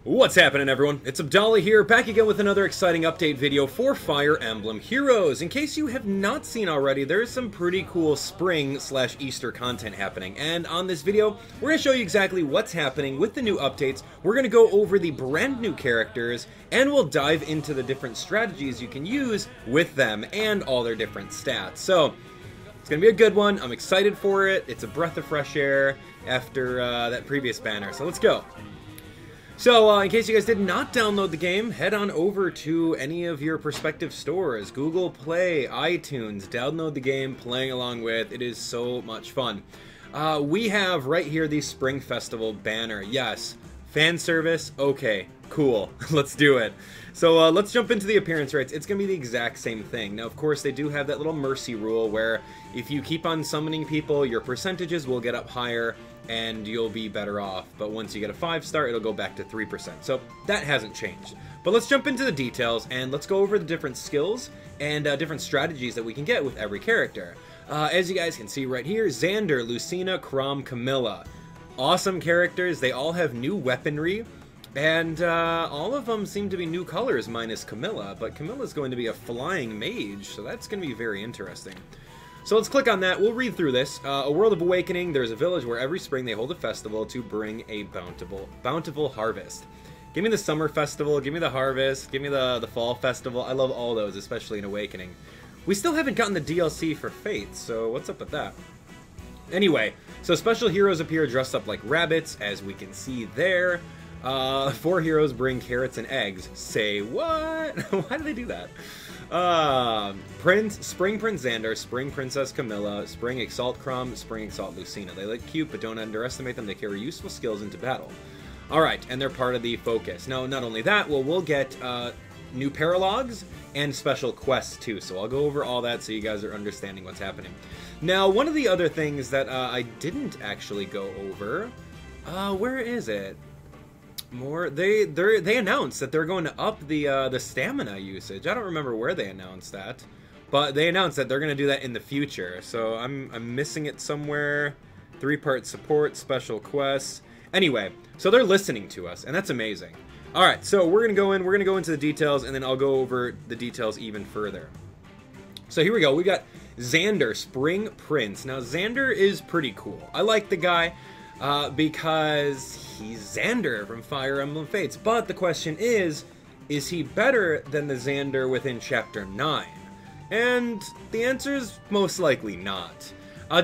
What's happening, everyone? It's Abdallah here, back again with another exciting update video for Fire Emblem Heroes. In case you have not seen already, there's some pretty cool spring/Easter content happening, and on this video, we're going to show you exactly what's happening with the new updates. We're going to go over the brand new characters, and we'll dive into the different strategies you can use with them and all their different stats. So, it's going to be a good one. I'm excited for it. It's a breath of fresh air after that previous banner, so let's go. So, in case you guys did not download the game, head on over to any of your respective stores, Google Play, iTunes, download the game, playing along with. It is so much fun. We have right here the Spring Festival banner. Yes, fan service, okay, cool, let's do it. So let's jump into the appearance rates. It's going to be the exact same thing. Now, of course, they do have that little mercy rule where if you keep on summoning people, your percentages will get up higher and you'll be better off. But once you get a 5-star, it'll go back to 3%. So that hasn't changed. But let's jump into the details and let's go over the different skills and different strategies that we can get with every character. As you guys can see right here, Xander, Lucina, Chrom, Camilla. Awesome characters. They all have new weaponry. And all of them seem to be new colors minus Camilla, but Camilla's going to be a flying mage, so that's going to be very interesting. So let's click on that. We'll read through this. A World of Awakening, there's a village where every spring they hold a festival to bring a bountiful harvest. Give me the summer festival, give me the harvest, give me the fall festival. I love all those, especially in Awakening. We still haven't gotten the DLC for Fate, so what's up with that? Anyway, so special heroes appear dressed up like rabbits, as we can see there. 4 heroes bring carrots and eggs. Say what? Why do they do that? Spring Prince Xander, Spring Princess Camilla, Spring Exalt Chrom, Spring Exalt Lucina. They look cute, but don't underestimate them. They carry useful skills into battle. Alright, and they're part of the focus. Now, not only that, well, we'll get new Paralogues and special quests too. So I'll go over all that so you guys are understanding what's happening. Now, one of the other things that I didn't actually go over, where is it? They announced that they're going to up the stamina usage. I don't remember where they announced that, but they announced that they're going to do that in the future. So I'm missing it somewhere. 3-part support, special quests. Anyway, so they're listening to us, and that's amazing. All right, so we're gonna go into the details, and then I'll go over the details even further. So here we go. We got Xander, Spring Prince. Now Xander is pretty cool. I like the guy. Because he's Xander from Fire Emblem Fates. But the question is he better than the Xander within Chapter 9? And the answer is most likely not.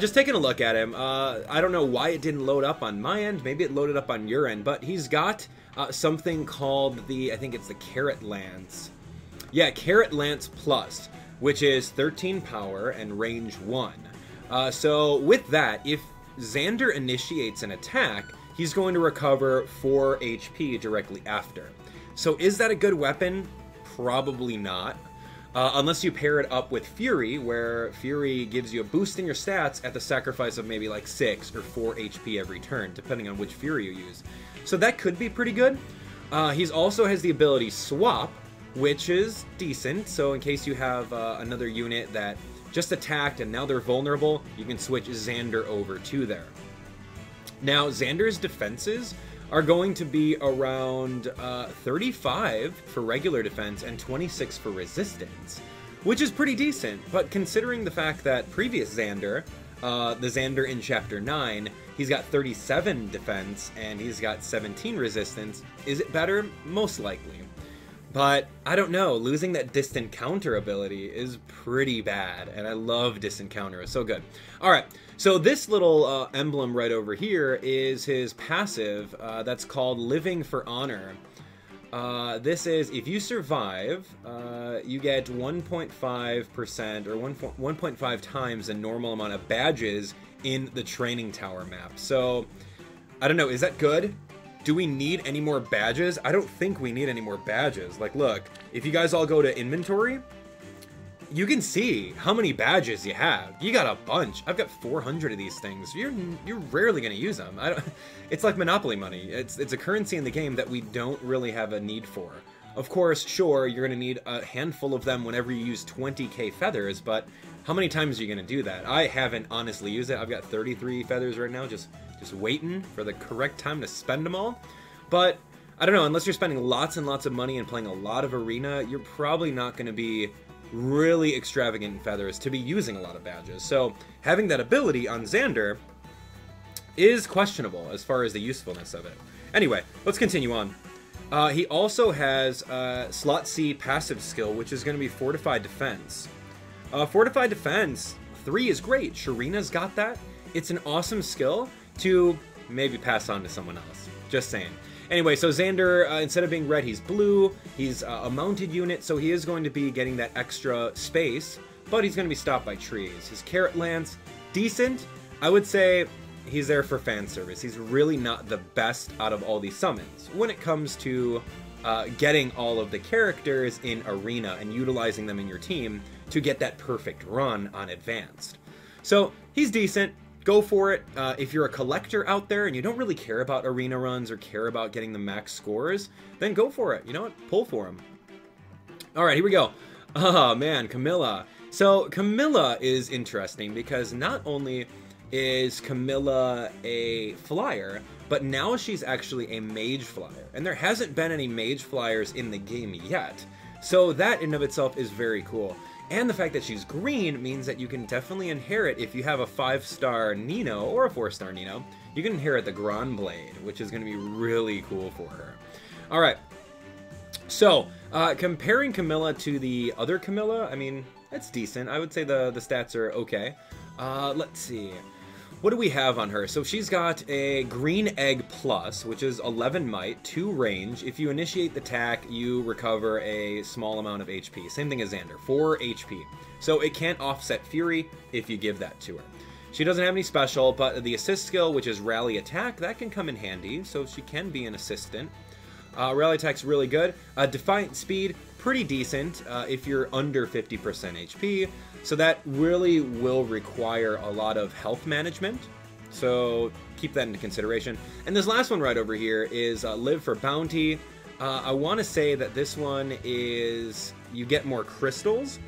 Just taking a look at him, I don't know why it didn't load up on my end. Maybe it loaded up on your end. But he's got something called I think it's the Carrot Lance. Yeah, Carrot Lance Plus, which is 13 power and range 1. So with that, if Xander initiates an attack, he's going to recover 4 HP directly after. So is that a good weapon? Probably not. Unless you pair it up with Fury, where Fury gives you a boost in your stats at the sacrifice of maybe like 6 or 4 HP every turn, depending on which Fury you use. So that could be pretty good. He also has the ability Swap, which is decent. So in case you have another unit that just attacked and now they're vulnerable, you can switch Xander over to there. Now, Xander's defenses are going to be around 35 for regular defense and 26 for resistance, which is pretty decent. But considering the fact that previous Xander, the Xander in Chapter 9, he's got 37 defense and he's got 17 resistance, is it better? Most likely. But, I don't know, losing that Distant Counter ability is pretty bad, and I love Distant Counter, it's so good. Alright, so this little emblem right over here is his passive, that's called Living for Honor. This is, if you survive, you get 1.5% or 1.5 times the normal amount of badges in the Training Tower map. So, I don't know, is that good? Do we need any more badges? I don't think we need any more badges. Like, look, if you guys all go to inventory, you can see how many badges you have. You got a bunch. I've got 400 of these things. You're rarely going to use them. It's like Monopoly money. It's a currency in the game that we don't really have a need for. Of course, sure, you're going to need a handful of them whenever you use 20k feathers, but how many times are you going to do that? I haven't honestly used it. I've got 33 feathers right now, just waiting for the correct time to spend them all. But I don't know, unless you're spending lots and lots of money and playing a lot of Arena, you're probably not going to be really extravagant in feathers to be using a lot of badges. So having that ability on Xander is questionable as far as the usefulness of it. Anyway, let's continue on. He also has Slot C passive skill, which is going to be Fortified Defense. Fortified Defense 3 is great. Sharina's got that. It's an awesome skill to maybe pass on to someone else. Just saying. Anyway, so Xander, instead of being red, he's blue. He's a mounted unit, so he is going to be getting that extra space, but he's going to be stopped by trees. His Carrot Lance, decent. I would say he's there for fan service. He's really not the best out of all these summons when it comes to getting all of the characters in Arena and utilizing them in your team to get that perfect run on Advanced. So he's decent. Go for it. If you're a collector out there and you don't really care about Arena runs or care about getting the max scores, then go for it. You know what? Pull for him. All right, here we go. Oh, man, Camilla. So Camilla is interesting because not only is Camilla a flyer, but now she's actually a mage flyer. And there hasn't been any mage flyers in the game yet. So that in of itself is very cool. And the fact that she's green means that you can definitely inherit, if you have a 5-star Nino or a 4-star Nino, you can inherit the Grand Blade, which is going to be really cool for her. Alright, so comparing Camilla to the other Camilla, I mean, that's decent. I would say the stats are okay. Let's see. What do we have on her? So she's got a Green Egg Plus, which is 11 might, 2 range. If you initiate the attack, you recover a small amount of HP. Same thing as Xander, 4 HP. So it can't offset Fury if you give that to her. She doesn't have any special, but the assist skill, which is Rally Attack, that can come in handy, so she can be an assistant. Rally Attack's really good. Defiant Speed, pretty decent if you're under 50% HP. So that really will require a lot of health management. So keep that into consideration. And this last one right over here is Live for Bounty. I want to say that this one is you get more crystals.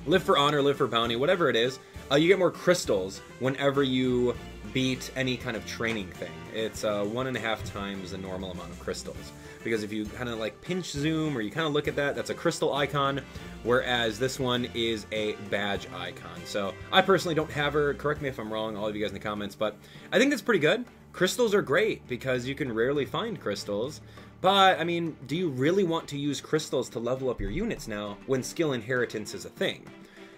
Live for Honor, Live for Bounty, whatever it is. You get more crystals whenever you beat any kind of training thing. It's 1.5 times the normal amount of crystals. Because if you kind of like pinch zoom or you kind of look at that, that's a crystal icon, whereas this one is a badge icon. So I personally don't have her. Correct me if I'm wrong, all of you guys in the comments, but I think that's pretty good. Crystals are great because you can rarely find crystals. But, I mean, do you really want to use crystals to level up your units now when skill inheritance is a thing?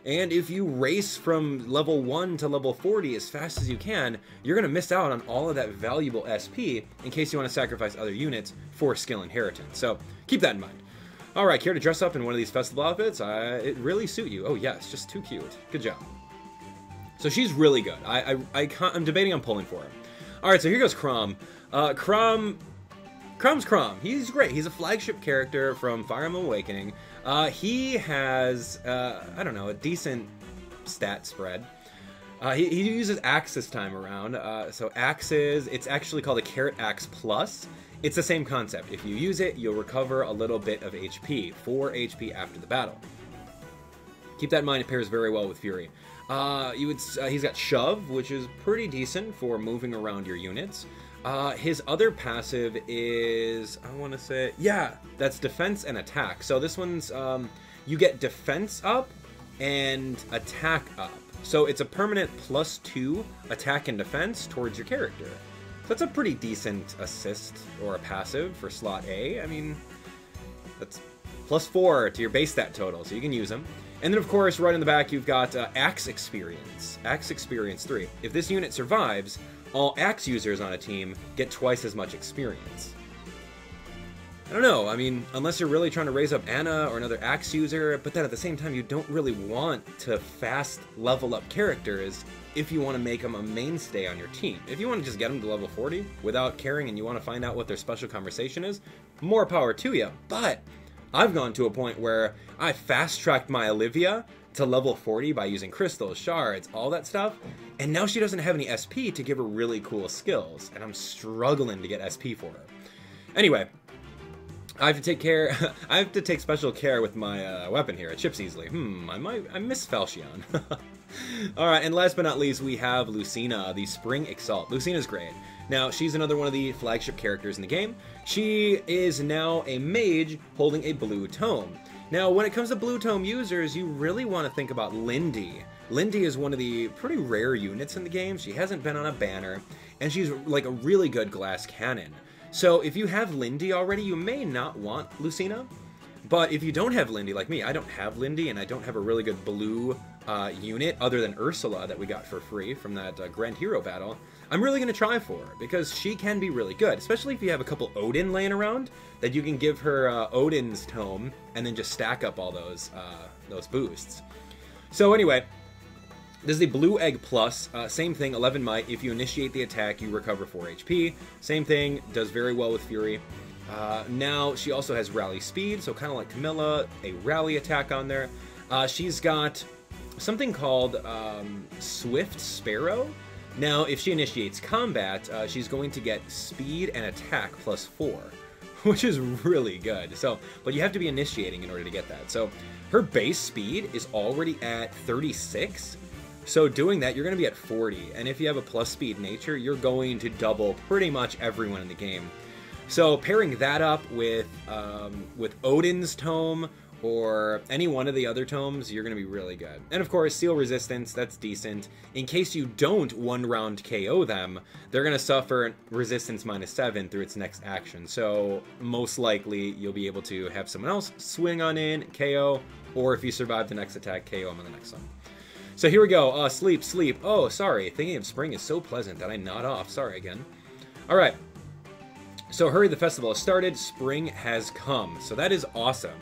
And if you race from level 1 to level 40 as fast as you can, you're going to miss out on all of that valuable SP in case you want to sacrifice other units for skill inheritance. So keep that in mind. Alright, care to dress up in one of these festival outfits? It really suit you. Oh yes, just too cute. Good job. So she's really good. I'm debating on pulling for her. Alright, so here goes Chrom. Chrom's Chrom. He's great. He's a flagship character from Fire Emblem Awakening. He has, I don't know, a decent stat spread. He uses Axe this time around. So Axes, it's actually called a Carrot Axe Plus. It's the same concept. If you use it, you'll recover a little bit of HP, 4 HP after the battle. Keep that in mind, it pairs very well with Fury. He's got Shove, which is pretty decent for moving around your units. His other passive is, I want to say, yeah, that's defense and attack. So this one's, you get defense up and attack up. So it's a permanent +2 attack and defense towards your character. So that's a pretty decent assist or a passive for slot A. I mean, that's +4 to your base stat total, so you can use them. And then, of course, right in the back, you've got Axe Experience. Axe Experience 3. If this unit survives, all Axe users on a team get twice as much experience. I don't know, I mean, unless you're really trying to raise up Anna or another Axe user, but then at the same time, you don't really want to fast level up characters if you want to make them a mainstay on your team. If you want to just get them to level 40 without caring and you want to find out what their special conversation is, more power to you. But I've gone to a point where I fast-tracked my Olivia to level 40 by using crystals, shards, all that stuff, and now she doesn't have any SP to give her really cool skills, and I'm struggling to get SP for her. Anyway, I have to take special care with my weapon here. It chips easily. I miss Falchion. Alright, and last but not least, we have Lucina, the Spring Exalt. Lucina's great. Now, she's another one of the flagship characters in the game. She is now a mage holding a blue tome. Now, when it comes to blue tome users, you really want to think about Lindy. Lindy is one of the pretty rare units in the game. She hasn't been on a banner, and she's like a really good glass cannon. So if you have Lindy already, you may not want Lucina. But if you don't have Lindy, like me, I don't have Lindy, and I don't have a really good blue unit other than Ursula that we got for free from that Grand Hero battle, I'm really going to try for her, because she can be really good, especially if you have a couple Odin laying around, that you can give her Odin's tome, and then just stack up all those boosts. So anyway, this is the Blue Egg Plus, same thing, 11 might. If you initiate the attack, you recover 4 HP. Same thing, does very well with Fury. Now, she also has Rally Speed, so kind of like Camilla, a rally attack on there. She's got something called Swift Sparrow. Now, if she initiates combat, she's going to get Speed and Attack +4, which is really good. So, but you have to be initiating in order to get that. So, her base speed is already at 36. So doing that, you're going to be at 40, and if you have a plus speed nature, you're going to double pretty much everyone in the game. So pairing that up with Odin's tome or any one of the other tomes, you're going to be really good. And of course, Seal Resistance, that's decent. In case you don't one-round KO them, they're going to suffer Resistance -7 through its next action. So most likely, you'll be able to have someone else swing on in, KO, or if you survive the next attack, KO them on the next one. So here we go. Sleep, sleep. Oh, sorry. Thinking of spring is so pleasant that I nod off. Sorry again. All right. So hurry, the festival has started. Spring has come. So that is awesome.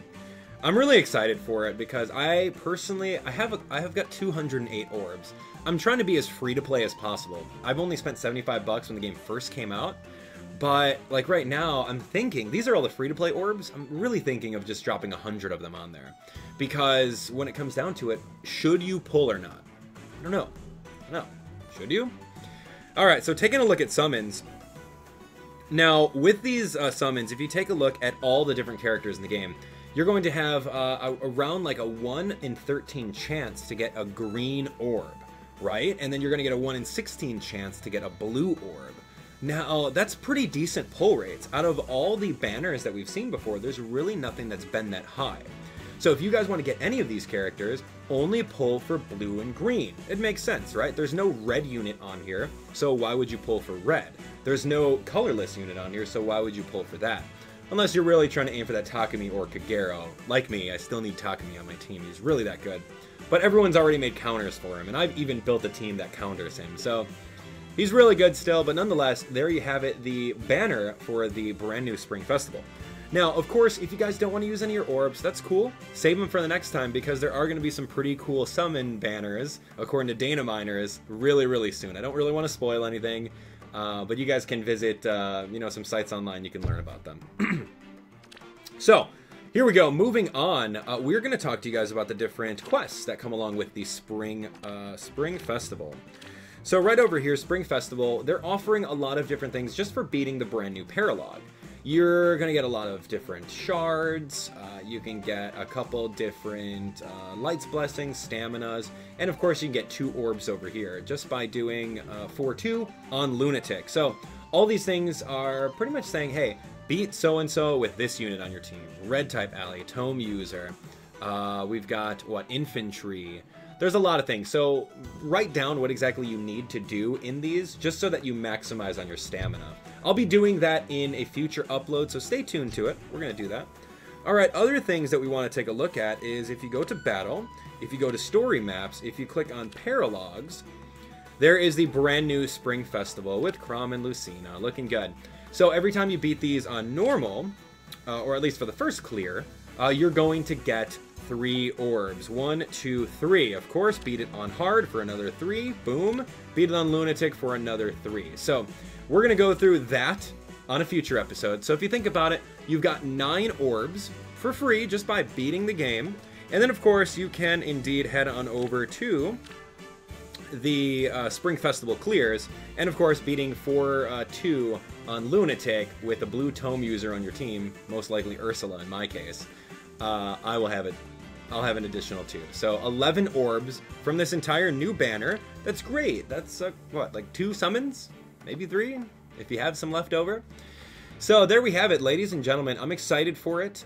I'm really excited for it because I personally, I have got 208 orbs. I'm trying to be as free to play as possible. I've only spent 75 bucks when the game first came out. But like right now, I'm thinking, these are all the free-to-play orbs. I'm really thinking of just dropping 100 of them on there. Because when it comes down to it, should you pull or not? I don't know. No. Should you? Alright, so taking a look at summons. Now, with these summons, if you take a look at all the different characters in the game, you're going to have around like a 1 in 13 chance to get a green orb, right? And then you're going to get a 1 in 16 chance to get a blue orb. Now, that's pretty decent pull rates. Out of all the banners that we've seen before, there's really nothing that's been that high. So if you guys want to get any of these characters, only pull for blue and green. It makes sense, right? There's no red unit on here, so why would you pull for red? There's no colorless unit on here, so why would you pull for that? Unless you're really trying to aim for that Takumi or Kagero. Like me, I still need Takumi on my team. He's really that good. But everyone's already made counters for him, and I've even built a team that counters him, so he's really good still, but nonetheless, there you have it, the banner for the brand new Spring Festival. Now, of course, if you guys don't want to use any of your orbs, that's cool. Save them for the next time, because there are going to be some pretty cool summon banners, according to Dana Miners, really, really soon. I don't really want to spoil anything, but you guys can visit, you know, some sites online, you can learn about them. So, here we go. Moving on, we're going to talk to you guys about the different quests that come along with the Spring Festival. So right over here, Spring Festival, they're offering a lot of different things just for beating the brand new Paralogue. You're going to get a lot of different shards, you can get a couple different Light's Blessings, Staminas, and of course you can get 2 orbs over here just by doing 4-2 on Lunatic. So all these things are pretty much saying, hey, beat so-and-so with this unit on your team. Red type ally, Tome user, we've got, what, Infantry. There's a lot of things, so write down what exactly you need to do in these, just so that you maximize on your stamina. I'll be doing that in a future upload, so stay tuned to it. We're going to do that. Alright, other things that we want to take a look at is if you go to Battle, if you go to Story Maps, if you click on Paralogues, there is the brand new Spring Festival with Chrom and Lucina, looking good. So every time you beat these on normal, or at least for the first clear, you're going to get 3 orbs. 1, 2, 3. Of course, beat it on hard for another 3. Boom. Beat it on Lunatic for another 3. So we're going to go through that on a future episode. So if you think about it, you've got 9 orbs for free just by beating the game. And then, of course, you can indeed head on over to the Spring Festival clears. And, of course, beating 4-2 on Lunatic with a blue tome user on your team, most likely Ursula in my case. I will have it. I'll have an additional 2. So 11 orbs from this entire new banner. That's great. That's, what, like 2 summons? Maybe 3? if you have some left over. So there we have it, ladies and gentlemen. I'm excited for it.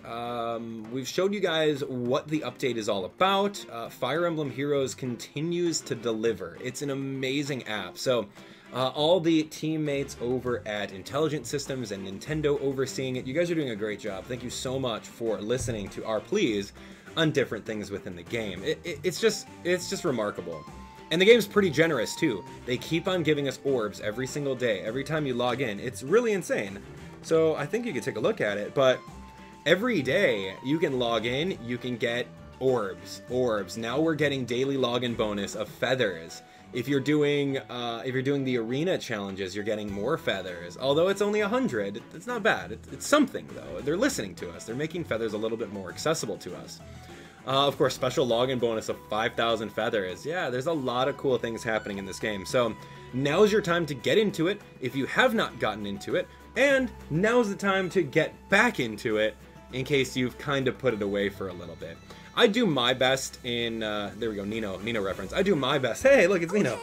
We've showed you guys what the update is all about. Fire Emblem Heroes continues to deliver. It's an amazing app. So all the teammates over at Intelligent Systems and Nintendo overseeing it, you guys are doing a great job. Thank you so much for listening to our pleas on different things within the game. It's just remarkable. And the game's pretty generous too. They keep on giving us orbs every single day, every time you log in. It's really insane. So I think you could take a look at it, but every day you can log in, you can get orbs. Now we're getting daily login bonus of feathers. If you're doing the arena challenges, you're getting more feathers. Although it's only 100, it's not bad. It's something though. They're listening to us. They're making feathers a little bit more accessible to us. Of course, special login bonus of 5,000 feathers. Yeah, there's a lot of cool things happening in this game. So now's your time to get into it if you have not gotten into it. And now's the time to get back into it in case you've kind of put it away for a little bit. I do my best in, there we go, Nino reference. I do my best. Hey, look, it's Nino.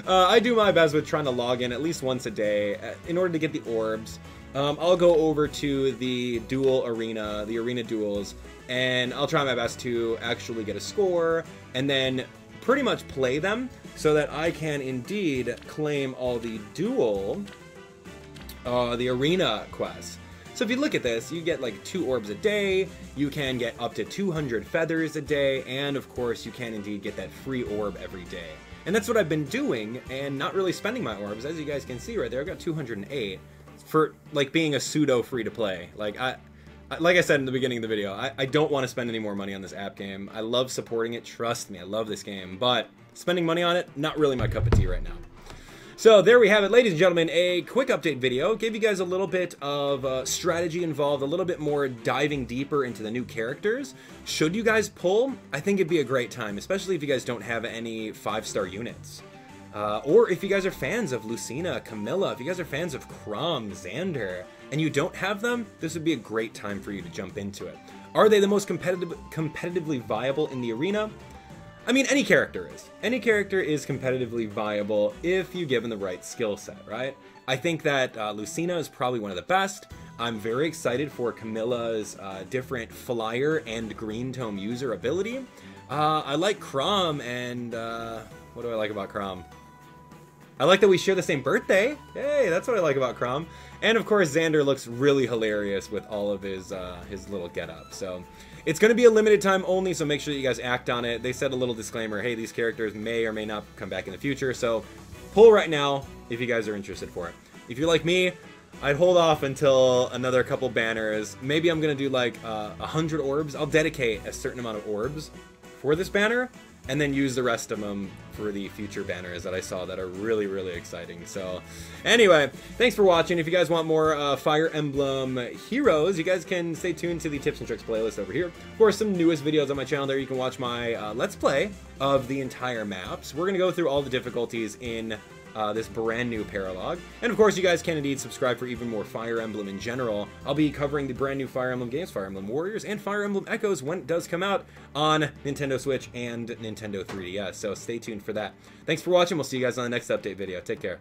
I do my best with trying to log in at least once a day in order to get the orbs. I'll go over to the duel arena, the arena duels, and I'll try my best to actually get a score and then pretty much play them so that I can indeed claim all the duel, the arena quests. So if you look at this, you get like 2 orbs a day, you can get up to 200 feathers a day, and of course you can indeed get that free orb every day. And that's what I've been doing, and not really spending my orbs. As you guys can see right there, I've got 208 for like being a pseudo free-to-play. Like I said in the beginning of the video, I don't want to spend any more money on this app game. I love supporting it, trust me, I love this game, but spending money on it, not really my cup of tea right now. So there we have it, ladies and gentlemen, a quick update video. Gave you guys a little bit of strategy involved, a little bit more diving deeper into the new characters. Should you guys pull, I think it'd be a great time, especially if you guys don't have any 5-star units. Or if you guys are fans of Lucina, Camilla, if you guys are fans of Chrom, Xander, and you don't have them, this would be a great time for you to jump into it. Are they the most competitively viable in the arena? I mean, any character is. Any character is competitively viable if you give them the right skill set, right? I think that Lucina is probably one of the best. I'm very excited for Camilla's different flyer and green tome user ability. I like Chrom, and what do I like about Chrom? I like that we share the same birthday. Hey, that's what I like about Chrom. And of course, Xander looks really hilarious with all of his little get-up. So it's going to be a limited time only, so make sure that you guys act on it. They said a little disclaimer, hey, these characters may or may not come back in the future, so pull right now if you guys are interested for it. If you're like me, I'd hold off until another couple banners. Maybe I'm going to do like 100 orbs. I'll dedicate a certain amount of orbs for this banner, and then use the rest of them for the future banners that I saw that are really, really exciting. So anyway, thanks for watching. If you guys want more Fire Emblem Heroes, you guys can stay tuned to the Tips and Tricks playlist over here. For some newest videos on my channel there, you can watch my Let's Play of the entire maps. We're going to go through all the difficulties in this brand new Paralogue. And of course, you guys can indeed subscribe for even more Fire Emblem in general. I'll be covering the brand new Fire Emblem games, Fire Emblem Warriors and Fire Emblem Echoes, when it does come out on Nintendo Switch and Nintendo 3DS. So stay tuned for that. Thanks for watching. We'll see you guys on the next update video. Take care.